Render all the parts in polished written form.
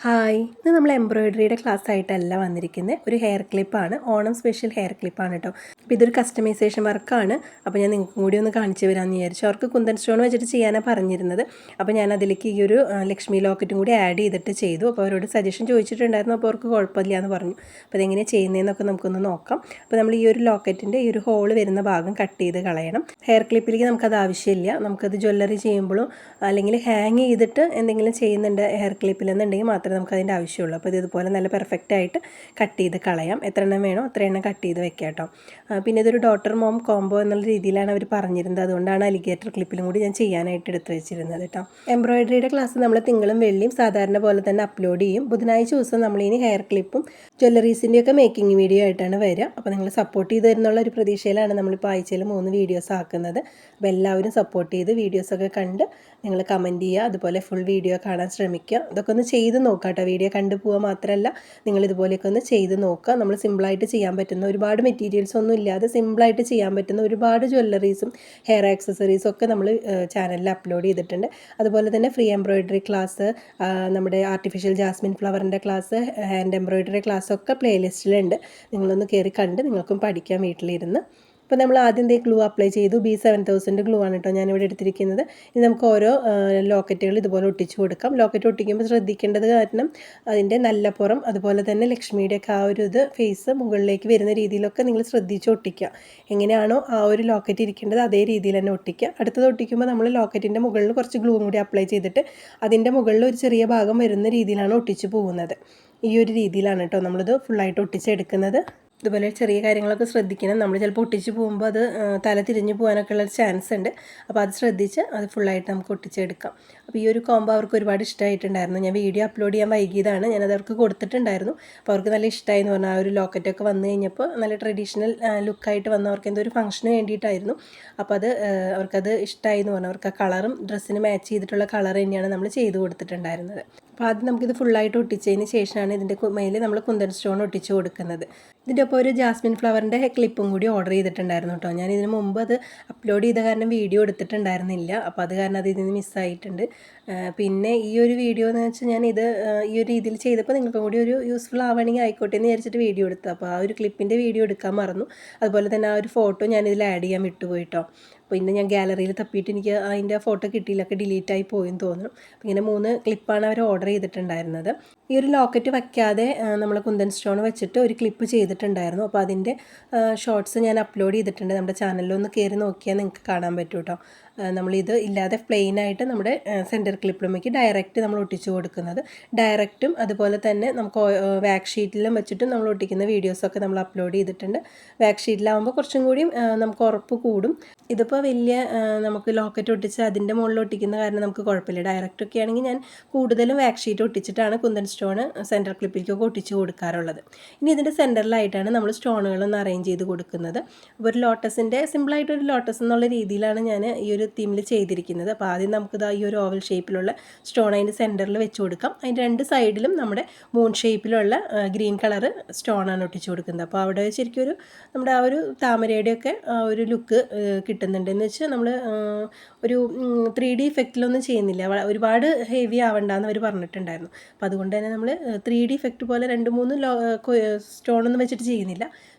Hi, ഇത് നമ്മൾ എംബ്രോയിഡറിയുടെ class ആയിട്ടല്ല വന്നിരിക്കുന്നത്. ഒരു ഹെയർ ക്ലിപ്പാണ്, ഓണം സ്പെഷ്യൽ ഹെയർ ക്ലിപ്പാണ് കേട്ടോ. അപ്പോൾ ഇതൊരു കസ്റ്റമൈസേഷൻ വർക്കാണ്. അപ്പോൾ ഞാൻ നിങ്ങൾക്കും കൂടി ഒന്ന് കാണിച്ചു തരാമെന്ന് വിചാരിച്ചു. അവർക്ക് കുന്തൻ സ്റ്റോൺ വെച്ചിട്ട് ചെയ്യാനാണ് പറഞ്ഞിരുന്നത്. അപ്പോൾ ഞാൻ അതിലേക്ക് ഈ ഒരു ലക്ഷ്മി ലോക്കറ്റും കൂടി ആഡ് ചെയ്തിട്ട് ചെയ്തു. അപ്പോൾ അവരോട് സജഷൻ ചോദിച്ചിട്ടുണ്ടായിരുന്നു. അപ്പോൾ അവർക്ക് കുഴപ്പമില്ല എന്ന് പറഞ്ഞു. അപ്പോൾ അതെങ്ങനെയാണ് ചെയ്യുന്നതെന്നൊക്കെ നമുക്കൊന്ന് നോക്കാം. അപ്പോൾ നമ്മൾ ഈ ഒരു ലോക്കറ്റിൻ്റെ ഈ ഒരു ഹോൾ വരുന്ന ഭാഗം കട്ട് ചെയ്ത് കളയണം. ഹെയർ ക്ലിപ്പിലേക്ക് നമുക്കത് ആവശ്യമില്ല. നമുക്കത് ജ്വല്ലറി ചെയ്യുമ്പോഴും അല്ലെങ്കിൽ ഹാങ് ചെയ്തിട്ട് എന്തെങ്കിലും ചെയ്യുന്നുണ്ട് ഹെയർ ക്ലിപ്പിലെന്നുണ്ടെങ്കിൽ മാത്രമേ നമുക്കതിൻ്റെ ആവശ്യമുള്ളൂ. അപ്പോൾ ഇതുപോലെ നല്ല പെർഫെക്റ്റായിട്ട് കട്ട് ചെയ്ത് കളയാം. എത്ര എണ്ണം വേണോ അത്ര എണ്ണം കട്ട് ചെയ്ത് വെക്കാം കേട്ടോ. പിന്നെ ഇതൊരു ഡോട്ടർ മോം കോംബോ എന്നുള്ള രീതിയിലാണ് അവർ പറഞ്ഞിരുന്നത്. അതുകൊണ്ടാണ് അലിഗേറ്റർ ക്ലിപ്പിലും കൂടി ഞാൻ ചെയ്യാനായിട്ട് എടുത്ത് വെച്ചിരുന്നത് കേട്ടോ. എംബ്രോയിഡറിയുടെ ക്ലാസ് നമ്മൾ തിങ്കളും വെള്ളിയും സാധാരണ പോലെ തന്നെ അപ്ലോഡ് ചെയ്യും. ബുധനാഴ്ച ദിവസം നമ്മളിനി ഹെയർ ക്ലിപ്പും ജ്വല്ലറീസിൻ്റെയൊക്കെ മേക്കിംഗ് വീഡിയോ ആയിട്ടാണ് വരിക. അപ്പോൾ നിങ്ങൾ സപ്പോർട്ട് ചെയ്ത് തരുന്നുള്ള ഒരു പ്രതീക്ഷയിലാണ് നമ്മളിപ്പോൾ ആഴ്ചയിൽ 3 വീഡിയോസ് ആക്കുന്നത്. അപ്പോൾ എല്ലാവരും സപ്പോർട്ട് ചെയ്ത് വീഡിയോസൊക്കെ കണ്ട് നിങ്ങൾ കമൻറ്റ് ചെയ്യുക. അതുപോലെ ഫുൾ വീഡിയോ കാണാൻ ശ്രമിക്കുക. ഇതൊക്കെ ഒന്ന് ചെയ്ത് നോക്കാം കേട്ടോ. വീഡിയോ കണ്ടു പോവുക മാത്രമല്ല, നിങ്ങൾ ഇതുപോലെയൊക്കെ ഒന്ന് ചെയ്ത് നോക്കുക. നമ്മൾ സിമ്പിളായിട്ട് ചെയ്യാൻ പറ്റുന്ന ഒരുപാട് മെറ്റീരിയൽസ് ഒന്നും ഇല്ലാതെ സിമ്പിളായിട്ട് ചെയ്യാൻ പറ്റുന്ന ഒരുപാട് ജ്വല്ലറീസും ഹെയർ ആക്സസറീസും ഒക്കെ നമ്മൾ ചാനലിൽ അപ്ലോഡ് ചെയ്തിട്ടുണ്ട്. അതുപോലെ തന്നെ ഫ്രീ എംബ്രോയിഡറി ക്ലാസ്, നമ്മുടെ ആർട്ടിഫിഷ്യൽ ജാസ്മിൻ ഫ്ലവറിൻ്റെ ക്ലാസ്, ഹാൻഡ് എംബ്രോയിഡറി ക്ലാസ്സൊക്കെ പ്ലേലിസ്റ്റിലുണ്ട്. നിങ്ങളൊന്ന് കയറി കണ്ട് നിങ്ങൾക്കും പഠിക്കാം വീട്ടിലിരുന്ന്. അപ്പോൾ നമ്മൾ ആദ്യം ഗ്ലൂ അപ്ലൈ ചെയ്തു. B7000 ഗ്ലൂ ആണ് കേട്ടോ ഞാനിവിടെ എടുത്തിരിക്കുന്നത്. ഇനി നമുക്ക് ഓരോ ലോക്കറ്റുകൾ ഇതുപോലെ ഒട്ടിച്ചു കൊടുക്കാം. ലോക്കറ്റ് ഒട്ടിക്കുമ്പോൾ ശ്രദ്ധിക്കേണ്ടത് കാരണം അതിൻ്റെ നല്ല പുറം അതുപോലെ തന്നെ ലക്ഷ്മിയുടെയൊക്കെ ആ ഒരു ഫേസ് മുകളിലേക്ക് വരുന്ന രീതിയിലൊക്കെ നിങ്ങൾ ശ്രദ്ധിച്ച് ഒട്ടിക്കുക. എങ്ങനെയാണോ ആ ഒരു ലോക്കറ്റ് ഇരിക്കേണ്ടത് അതേ രീതിയിൽ തന്നെ ഒട്ടിക്കുക. അടുത്തത് ഒട്ടിക്കുമ്പോൾ നമ്മൾ ലോക്കറ്റിൻ്റെ മുകളിൽ കുറച്ച് ഗ്ലൂ കൂടി അപ്ലൈ ചെയ്തിട്ട് അതിൻ്റെ മുകളിൽ ഒരു ചെറിയ ഭാഗം വരുന്ന രീതിയിലാണ് ഒട്ടിച്ച് പോകുന്നത്. ഈ ഒരു രീതിയിലാണ് കേട്ടോ നമ്മളിത് ഫുള്ളായിട്ട് ഒട്ടിച്ചെടുക്കുന്നത്. ഇതുപോലെ ചെറിയ കാര്യങ്ങളൊക്കെ ശ്രദ്ധിക്കണം. നമ്മൾ ചിലപ്പോൾ ഒട്ടിച്ച് പോകുമ്പോൾ അത് തല തിരിഞ്ഞ് പോകാനൊക്കെ ഉള്ള ചാൻസ് ഉണ്ട്. അപ്പോൾ അത് ശ്രദ്ധിച്ച് അത് ഫുള്ളായിട്ട് നമുക്ക് ഒട്ടിച്ചെടുക്കാം. അപ്പോൾ ഈ ഒരു കോംബോ അവർക്ക് ഒരുപാട് ഇഷ്ടമായിട്ടുണ്ടായിരുന്നു. ഞാൻ വീഡിയോ അപ്ലോഡ് ചെയ്യാൻ വൈകിയതാണ്. ഞാനത് അവർക്ക് കൊടുത്തിട്ടുണ്ടായിരുന്നു. അപ്പോൾ അവർക്ക് നല്ല ഇഷ്ടമായി എന്ന് പറഞ്ഞാൽ ആ ഒരു ലോക്കറ്റൊക്കെ വന്നു കഴിഞ്ഞപ്പോൾ നല്ല ട്രഡീഷണൽ ലുക്കായിട്ട് വന്നവർക്ക് എന്തോ ഒരു ഫംഗ്ഷന് വേണ്ടിയിട്ടായിരുന്നു. അപ്പോൾ അത് അവർക്കത് ഇഷ്ടമായി എന്ന് പറഞ്ഞാൽ അവർക്ക് ആ കളറും ഡ്രസ്സിന് മാച്ച് ചെയ്തിട്ടുള്ള കളർ തന്നെയാണ് നമ്മൾ ചെയ്ത് കൊടുത്തിട്ടുണ്ടായിരുന്നത്. അപ്പോൾ ആദ്യം നമുക്കിത് ഫുള്ളായിട്ട് ഒട്ടിച്ചതിന് ശേഷമാണ് ഇതിൻ്റെ മേലെ നമ്മൾ കുന്തൻ സ്റ്റോൺ ഒട്ടിച്ച് കൊടുക്കുന്നത്. ഇതിൻ്റെ ഒപ്പം ഒരു ജാസ്മിൻ ഫ്ലവറിൻ്റെ ക്ലിപ്പും കൂടി ഓർഡർ ചെയ്തിട്ടുണ്ടായിരുന്നു കേട്ടോ. ഞാൻ ഇതിന് മുമ്പ് അത് അപ്ലോഡ് ചെയ്ത കാരണം വീഡിയോ എടുത്തിട്ടുണ്ടായിരുന്നില്ല. അപ്പോൾ അത് കാരണം അത് ഇതിന് മിസ്സായിട്ടുണ്ട്. പിന്നെ ഈ ഒരു വീഡിയോ എന്ന് വെച്ചാൽ ഞാൻ ഈ ഒരു രീതിയിൽ ചെയ്തപ്പോൾ നിങ്ങൾക്കും കൂടി ഒരു യൂസ്ഫുൾ ആവുകയാണെങ്കിൽ ആയിക്കോട്ടെ എന്ന് വിചാരിച്ചിട്ട് വീഡിയോ എടുത്തു. അപ്പോൾ ആ ഒരു ക്ലിപ്പിൻ്റെ വീഡിയോ എടുക്കാൻ മറന്നു. അതുപോലെ തന്നെ ആ ഒരു ഫോട്ടോ ഞാനിതിൽ ആഡ് ചെയ്യാൻ വിട്ടുപോയിട്ടോ. അപ്പോൾ ഇന്ന് ഞാൻ ഗാലറിയിൽ തപ്പിയിട്ട് എനിക്ക് അതിൻ്റെ ഫോട്ടോ കിട്ടിയില്ല, ഒക്കെ ഡിലീറ്റായി പോയെന്ന് തോന്നുന്നു. അപ്പോൾ ഇങ്ങനെ 3 ക്ലിപ്പാണ് അവർ ഓർഡർ ചെയ്തിട്ടുണ്ടായിരുന്നത്. ഈ ഒരു ലോക്കറ്റ് വയ്ക്കാതെ നമ്മൾ കുന്തൻ സ്റ്റോൺ വെച്ചിട്ട് ഒരു ക്ലിപ്പ് ചെയ്തിട്ടുണ്ടായിരുന്നു. അപ്പോൾ അതിൻ്റെ ഷോർട്സ് ഞാൻ അപ്ലോഡ് ചെയ്തിട്ടുണ്ട്. നമ്മുടെ ചാനലിലൊന്ന് കയറി നോക്കിയാൽ നിങ്ങൾക്ക് കാണാൻ പറ്റും കേട്ടോ. നമ്മളിത് ഇല്ലാതെ പ്ലെയിനായിട്ട് നമ്മുടെ സെൻറ്റർ ക്ലിപ്പിലേക്ക് ഡയറക്റ്റ് നമ്മൾ ഒട്ടിച്ചു കൊടുക്കുന്നത്. ഡയറക്റ്റും അതുപോലെ തന്നെ നമുക്ക് വാക്ക് ഷീറ്റിലും വെച്ചിട്ടും നമ്മൾ ഒട്ടിക്കുന്ന വീഡിയോസൊക്കെ നമ്മൾ അപ്ലോഡ് ചെയ്തിട്ടുണ്ട്. വാക്ക് ഷീറ്റിലാകുമ്പോൾ കുറച്ചും കൂടി നമുക്ക് ഉറപ്പ് കൂടും. ഇതിപ്പോൾ വലിയ നമുക്ക് ലോക്കറ്റ് ഒട്ടിച്ച് അതിൻ്റെ മുകളിൽ ഒട്ടിക്കുന്ന കാരണം നമുക്ക് കുഴപ്പമില്ല. ഡയറക്റ്റൊക്കെ ആണെങ്കിൽ ഞാൻ കൂടുതലും വാക്ക് ഷീറ്റ് ഒട്ടിച്ചിട്ടാണ് കുന്തൻ സ്റ്റോൺ സെൻറ്റർ ക്ലിപ്പിലേക്കൊക്കെ ഒട്ടിച്ച് കൊടുക്കാറുള്ളത്. ഇനി ഇതിൻ്റെ സെൻറ്ററിലായിട്ടാണ് നമ്മൾ സ്റ്റോണുകളൊന്ന് അറേഞ്ച് ചെയ്ത് കൊടുക്കുന്നത്. അപ്പോൾ ഒരു ലോട്ടസിൻ്റെ സിമ്പിളായിട്ടൊരു ലോട്ടസ് എന്നുള്ള രീതിയിലാണ് ഞാൻ ഈ ഒരു തീമിൽ ചെയ്തിരിക്കുന്നത്. അപ്പോൾ ആദ്യം നമുക്കിത് ഈ ഒരു ഓവൽ ഷേപ്പിലുള്ള സ്റ്റോൺ അതിൻ്റെ സെൻറ്ററിൽ വെച്ച് കൊടുക്കാം. അതിൻ്റെ 2 സൈഡിലും നമ്മുടെ മൂൺ ഷേപ്പിലുള്ള ഗ്രീൻ കളറ് സ്റ്റോണാണ് ഒട്ടിച്ച് കൊടുക്കുന്നത്. അപ്പോൾ അവിടെ ശരിക്കും ഒരു നമ്മുടെ ആ ഒരു താമരയുടെയൊക്കെ ഒരു ലുക്ക് കിട്ടുന്നുണ്ട്. എന്ന് വെച്ചാൽ നമ്മൾ ഒരു 3D ഇഫക്റ്റിലൊന്നും ചെയ്യുന്നില്ല. ഒരുപാട് ഹെവി ആവണ്ടെന്ന് അവർ പറഞ്ഞിട്ടുണ്ടായിരുന്നു. അപ്പോൾ അതുകൊണ്ട് തന്നെ നമ്മൾ 3D ഇഫക്റ്റ് പോലെ 2-3 സ്റ്റോണൊന്നും വെച്ചിട്ട് ചെയ്യുന്നില്ല.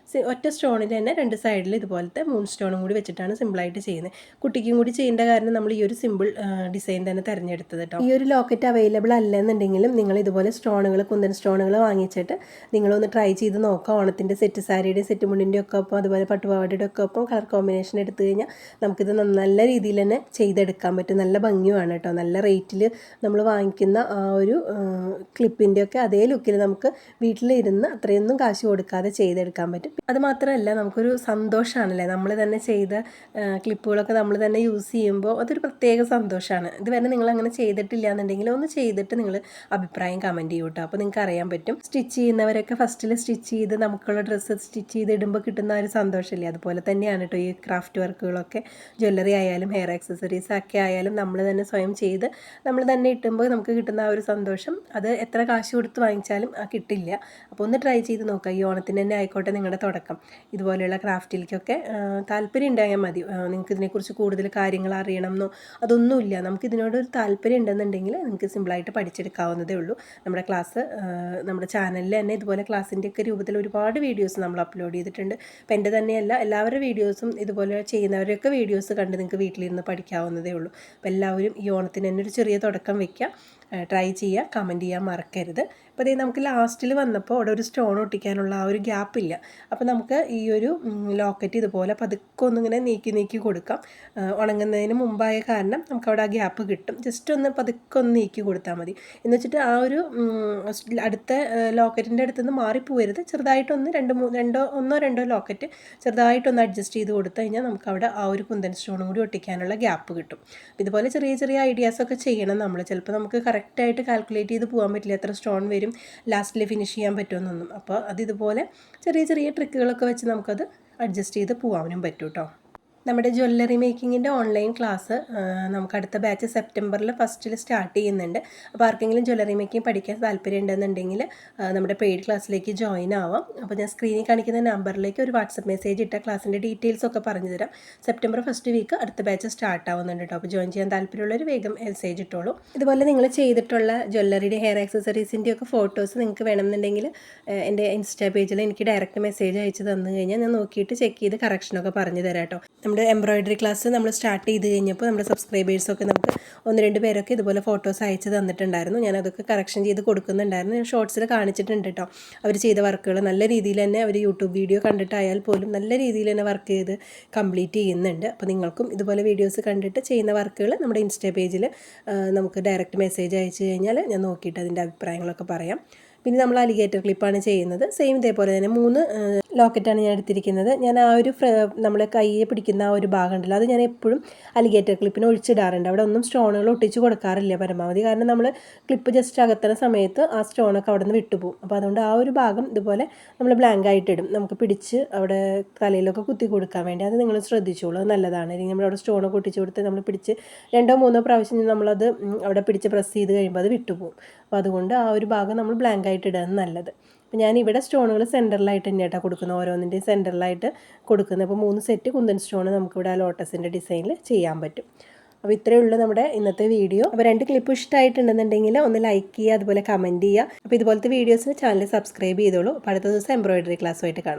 ഒറ്റ സ്റ്റോണിൽ തന്നെ 2 സൈഡിൽ ഇതുപോലത്തെ 3 സ്റ്റോണും കൂടി വെച്ചിട്ടാണ് സിമ്പിളായിട്ട് ചെയ്യുന്നത്. കുട്ടിക്കും കൂടി ചെയ്യേണ്ട കാരണം നമ്മൾ ഈ ഒരു സിമ്പിൾ ഡിസൈൻ തന്നെ തിരഞ്ഞെടുത്തത് കേട്ടോ. ഈ ഒരു ലോക്കറ്റ് അവൈലബിൾ അല്ലെന്നുണ്ടെങ്കിലും നിങ്ങൾ ഇതുപോലെ സ്റ്റോണുകൾ കുന്തൻ സ്റ്റോണുകൾ വാങ്ങിച്ചിട്ട് നിങ്ങളൊന്ന് ട്രൈ ചെയ്ത് നോക്കുക. ഓണത്തിൻ്റെ സെറ്റ് സാരിയുടെയും സെറ്റ് മുണ്ടിൻ്റെ ഒക്കെ ഒപ്പം അതുപോലെ പട്ടുപാവാടയുടെ ഒക്കെ ഒപ്പം കളർ കോമ്പിനേഷൻ എടുത്തു കഴിഞ്ഞാൽ നമുക്കിത് നല്ല രീതിയിൽ തന്നെ ചെയ്തെടുക്കാൻ പറ്റും. നല്ല ഭംഗിയുമാണ് കേട്ടോ. നല്ല റേറ്റിൽ നമ്മൾ വാങ്ങിക്കുന്ന ആ ഒരു ക്ലിപ്പിൻ്റെയൊക്കെ അതേ ലുക്കിൽ നമുക്ക് വീട്ടിലിരുന്ന് അത്രയൊന്നും കാശ് കൊടുക്കാതെ ചെയ്തെടുക്കാൻ പറ്റും. അത് മാത്രമല്ല നമുക്കൊരു സന്തോഷമാണല്ലേ, നമ്മൾ തന്നെ ചെയ്ത ക്ലിപ്പുകളൊക്കെ നമ്മൾ തന്നെ യൂസ് ചെയ്യുമ്പോൾ അതൊരു പ്രത്യേക സന്തോഷമാണ്. ഇതുവരെ നിങ്ങൾ അങ്ങനെ ചെയ്തിട്ടില്ല എന്നുണ്ടെങ്കിൽ ഒന്ന് ചെയ്തിട്ട് നിങ്ങൾ അഭിപ്രായം കമൻറ്റ് ചെയ്യൂ കേട്ടോ. അപ്പോൾ നിങ്ങൾക്ക് അറിയാൻ പറ്റും. സ്റ്റിച്ച് ചെയ്യുന്നവരൊക്കെ ഫസ്റ്റിൽ സ്റ്റിച്ച് ചെയ്ത് നമുക്കുള്ള ഡ്രസ്സ് സ്റ്റിച്ച് ചെയ്ത് ഇടുമ്പോൾ കിട്ടുന്ന ഒരു സന്തോഷമില്ലേ, അതുപോലെ തന്നെയാണ് കേട്ടോ ഈ ക്രാഫ്റ്റ് വർക്കുകൾ വർക്കുകളൊക്കെ ജ്വല്ലറി ആയാലും ഹെയർ ആക്സസറീസ് ഒക്കെ ആയാലും നമ്മൾ തന്നെ സ്വയം ചെയ്ത് നമ്മൾ തന്നെ ഇട്ടുമ്പോൾ നമുക്ക് കിട്ടുന്ന ആ ഒരു സന്തോഷം അത് എത്ര കാശ് കൊടുത്ത് വാങ്ങിച്ചാലും കിട്ടില്ല. അപ്പോൾ ഒന്ന് ട്രൈ ചെയ്ത് നോക്കുക. ഈ ഓണത്തിന് തന്നെ ആയിക്കോട്ടെ നിങ്ങളുടെ തുടക്കം. ഇതുപോലെയുള്ള ക്രാഫ്റ്റിലേക്കൊക്കെ താല്പര്യം ഉണ്ടായാൽ മതി. നിങ്ങൾക്ക് ഇതിനെക്കുറിച്ച് കൂടുതൽ കാര്യങ്ങൾ അറിയണമെന്നോ അതൊന്നുമില്ല. നമുക്ക് ഇതിനോടൊരു താല്പര്യം ഉണ്ടെന്നുണ്ടെങ്കിൽ നിങ്ങൾക്ക് സിമ്പിളായിട്ട് പഠിച്ചെടുക്കാവുന്നതേ ഉള്ളൂ. നമ്മുടെ ക്ലാസ് നമ്മുടെ ചാനലിൽ തന്നെ ഇതുപോലെ ക്ലാസ്സിൻ്റെയൊക്കെ രൂപത്തിൽ ഒരുപാട് വീഡിയോസ് നമ്മൾ അപ്ലോഡ് ചെയ്തിട്ടുണ്ട്. അപ്പോൾ എൻ്റെ തന്നെയല്ല എല്ലാവരുടെ വീഡിയോസും ഇതുപോലെ ചെയ്യുന്നവരൊക്കെ വീഡിയോസ് കണ്ട് നിങ്ങൾക്ക് വീട്ടിലിരുന്ന് പഠിക്കാവുന്നതേ ഉള്ളൂ. അപ്പോൾ എല്ലാവരും ഈ ഓണത്തിന് തന്നെ ഒരു ചെറിയ തുടക്കം വയ്ക്കുക, ട്രൈ ചെയ്യുക, കമൻറ്റ് ചെയ്യാൻ മറക്കരുത്. അപ്പോൾ അതേ നമുക്ക് ലാസ്റ്റിൽ വന്നപ്പോൾ അവിടെ ഒരു സ്റ്റോൺ ഒട്ടിക്കാനുള്ള ആ ഒരു ഗ്യാപ്പില്ല. അപ്പോൾ നമുക്ക് ഈ ഒരു ലോക്കറ്റ് ഇതുപോലെ പതുക്കെ ഒന്നിങ്ങനെ നീക്കി കൊടുക്കാം. ഉണങ്ങുന്നതിന് മുമ്പായ കാരണം നമുക്കവിടെ ആ ഗ്യാപ്പ് കിട്ടും. ജസ്റ്റ് ഒന്ന് പതുക്കെ ഒന്ന് നീക്കി കൊടുത്താൽ മതി. എന്ന് വെച്ചിട്ട് ആ ഒരു അടുത്ത ലോക്കറ്റിൻ്റെ അടുത്തുനിന്ന് മാറിപ്പോവരുത്. ചെറുതായിട്ടൊന്ന് ഒന്നോ രണ്ടോ ലോക്കറ്റ് ചെറുതായിട്ടൊന്ന് അഡ്ജസ്റ്റ് ചെയ്ത് കൊടുത്തു കഴിഞ്ഞാൽ നമുക്കവിടെ ആ ഒരു കുന്തൻ സ്റ്റോണും കൂടി ഒട്ടിക്കാനുള്ള ഗ്യാപ്പ് കിട്ടും. ഇതുപോലെ ചെറിയ ചെറിയ ഐഡിയാസൊക്കെ ചെയ്യണം നമ്മൾ. ചിലപ്പോൾ നമുക്ക് കറക്റ്റായിട്ട് കാൽക്കുലേറ്റ് ചെയ്ത് പോകാൻ പറ്റില്ല, എത്ര സ്റ്റോൺ വരും, ലാസ്റ്റിൽ ഫിനിഷ് ചെയ്യാൻ പറ്റുമെന്നൊന്നും. അപ്പോൾ അതിതുപോലെ ചെറിയ ചെറിയ ട്രിക്കുകളൊക്കെ വെച്ച് നമുക്കത് അഡ്ജസ്റ്റ് ചെയ്ത് പോകാനും പറ്റും കേട്ടോ. നമ്മുടെ ജ്വല്ലറി മേക്കിങ്ങിൻ്റെ ഓൺലൈൻ ക്ലാസ് നമുക്ക് അടുത്ത ബാച്ച് സെപ്റ്റംബറിൽ ഫസ്റ്റിൽ സ്റ്റാർട്ട് ചെയ്യുന്നുണ്ട്. അപ്പോൾ ആർക്കെങ്കിലും ജ്വല്ലറി മേക്കിംഗ് പഠിക്കാൻ താല്പര്യം ഉണ്ടെന്നുണ്ടെങ്കിൽ നമ്മുടെ പെയ്ഡ് ക്ലാസ്സിലേക്ക് ജോയിൻ ആവാം. അപ്പോൾ ഞാൻ സ്ക്രീനിൽ കാണിക്കുന്ന നമ്പറിലേക്ക് ഒരു വാട്സപ്പ് മെസ്സേജ് ഇട്ട ക്ലാസ്സിൻ്റെ ഡീറ്റെയിൽസൊക്കെ പറഞ്ഞു തരാം. സെപ്റ്റംബർ ഫസ്റ്റ് വീക്ക് അടുത്ത ബാച്ച് സ്റ്റാർട്ട് ആവുന്നുണ്ട് കേട്ടോ. അപ്പോൾ ജോയിൻ ചെയ്യാൻ താല്പര്യമുള്ളവർ വേഗം മെസ്സേജ് ഇട്ടോളൂ. ഇതുപോലെ നിങ്ങൾ ചെയ്തിട്ടുള്ള ജ്വല്ലറിയുടെ ഹെയർ ആക്സസറീസിൻ്റെയൊക്കെ ഫോട്ടോസ് നിങ്ങൾക്ക് വേണമെന്നുണ്ടെങ്കിൽ എൻ്റെ ഇൻസ്റ്റാ പേജിൽ എനിക്ക് ഡയറക്റ്റ് മെസ്സേജ് അയച്ച് തന്നു കഴിഞ്ഞാൽ ഞാൻ നോക്കിയിട്ട് ചെക്ക് ചെയ്ത് കറക്ഷനൊക്കെ പറഞ്ഞു തരാം കേട്ടോ. നമ്മുടെ എംബ്രോയിഡറി ക്ലാസ് നമ്മൾ സ്റ്റാർട്ട് ചെയ്ത് കഴിഞ്ഞപ്പോൾ നമ്മുടെ സബ്സ്ക്രൈബേഴ്സൊക്കെ നമുക്ക് 1-2 പേരൊക്കെ ഇതുപോലെ ഫോട്ടോസ് അയച്ച് തന്നിട്ടുണ്ടായിരുന്നു. ഞാനതൊക്കെ കറക്ഷൻ ചെയ്ത് കൊടുക്കുന്നുണ്ടായിരുന്നു. ഞാൻ ഷോർട്സിൽ കാണിച്ചിട്ടുണ്ട് കേട്ടോ. അവർ ചെയ്ത വർക്കുകൾ നല്ല രീതിയിൽ തന്നെ അവർ യൂട്യൂബ് വീഡിയോ കണ്ടിട്ടായാൽ പോലും നല്ല രീതിയിൽ തന്നെ വർക്ക് ചെയ്ത് കംപ്ലീറ്റ് ചെയ്യുന്നുണ്ട്. അപ്പോൾ നിങ്ങൾക്കും ഇതുപോലെ വീഡിയോസ് കണ്ടിട്ട് ചെയ്യുന്ന വർക്കുകൾ നമ്മുടെ ഇൻസ്റ്റാ പേജിൽ നമുക്ക് ഡയറക്റ്റ് മെസ്സേജ് അയച്ചു കഴിഞ്ഞാൽ ഞാൻ നോക്കിയിട്ട് അതിൻ്റെ അഭിപ്രായങ്ങളൊക്കെ പറയാം. പിന്നെ നമ്മൾ അലിഗേറ്റർ ക്ലിപ്പാണ് ചെയ്യുന്നത്. സെയിം ഇതേപോലെ തന്നെ 3 ലോക്കറ്റാണ് ഞാൻ എടുത്തിരിക്കുന്നത്. ഞാൻ ആ ഒരു നമ്മൾ കയ്യെ പിടിക്കുന്ന ആ ഒരു ഭാഗം ഉണ്ടല്ലോ, അത് ഞാൻ എപ്പോഴും അലിഗേറ്റർ ക്ലിപ്പിന് ഒഴിച്ചിടാറുണ്ട്. അവിടെ ഒന്നും സ്റ്റോണുകൾ ഒട്ടിച്ച് കൊടുക്കാറില്ല പരമാവധി. കാരണം നമ്മൾ ക്ലിപ്പ് ജസ്റ്റ് അകത്തുന്ന സമയത്ത് ആ സ്റ്റോണൊക്കെ അവിടെ നിന്ന് വിട്ടുപോകും. അപ്പോൾ അതുകൊണ്ട് ആ ഒരു ഭാഗം ഇതുപോലെ നമ്മൾ ബ്ലാങ്ക് ആയിട്ടിടും. നമുക്ക് പിടിച്ച് അവിടെ തലയിലൊക്കെ കുത്തി കൊടുക്കാൻ വേണ്ടി. അത് നിങ്ങൾ ശ്രദ്ധിച്ചോളൂ, അത് നല്ലതാണ്. അല്ലെങ്കിൽ നമ്മളവിടെ സ്റ്റോണൊക്കെ ഒട്ടിച്ച് കൊടുത്ത് നമ്മൾ പിടിച്ച് 2-3 പ്രാവശ്യം നമ്മളത് അവിടെ പിടിച്ച് പ്രസ് ചെയ്ത് കഴിയുമ്പോൾ അത് വിട്ടുപോകും. അപ്പോൾ അതുകൊണ്ട് ആ ഒരു ഭാഗം നമ്മൾ ബ്ലാങ്ക് ആയിട്ട് ഇടുകയാണ് നല്ലത്. അപ്പോൾ ഞാനിവിടെ സ്റ്റോണുകൾ സെൻറ്ററിലായിട്ട് തന്നെയായിട്ടാണ് കൊടുക്കുന്നത്, ഓരോന്നിൻ്റെയും സെൻറ്ററിലായിട്ട് കൊടുക്കുന്നത്. അപ്പോൾ 3 സെറ്റ് കുന്തൻ സ്റ്റോൺ നമുക്കിവിടെ ആ ലോട്ടസിൻ്റെ ഡിസൈനിൽ ചെയ്യാൻ പറ്റും. അപ്പോൾ ഇത്രയേ ഉള്ളൂ നമ്മുടെ ഇന്നത്തെ വീഡിയോ. അപ്പോൾ 2 ക്ലിപ്പ് ഇഷ്ടമായിട്ടുണ്ടെന്നുണ്ടെങ്കിൽ ഒന്ന് ലൈക്ക് ചെയ്യുക, അതുപോലെ കമൻറ്റ് ചെയ്യുക. അപ്പോൾ ഇതുപോലത്തെ വീഡിയോസിന് ചാനൽ സബ്സ്ക്രൈബ് ചെയ്തോളൂ. അപ്പോൾ അടുത്ത ദിവസം എംബ്രോയിഡറി ക്ലാസ്സുമായിട്ട് കാണാം.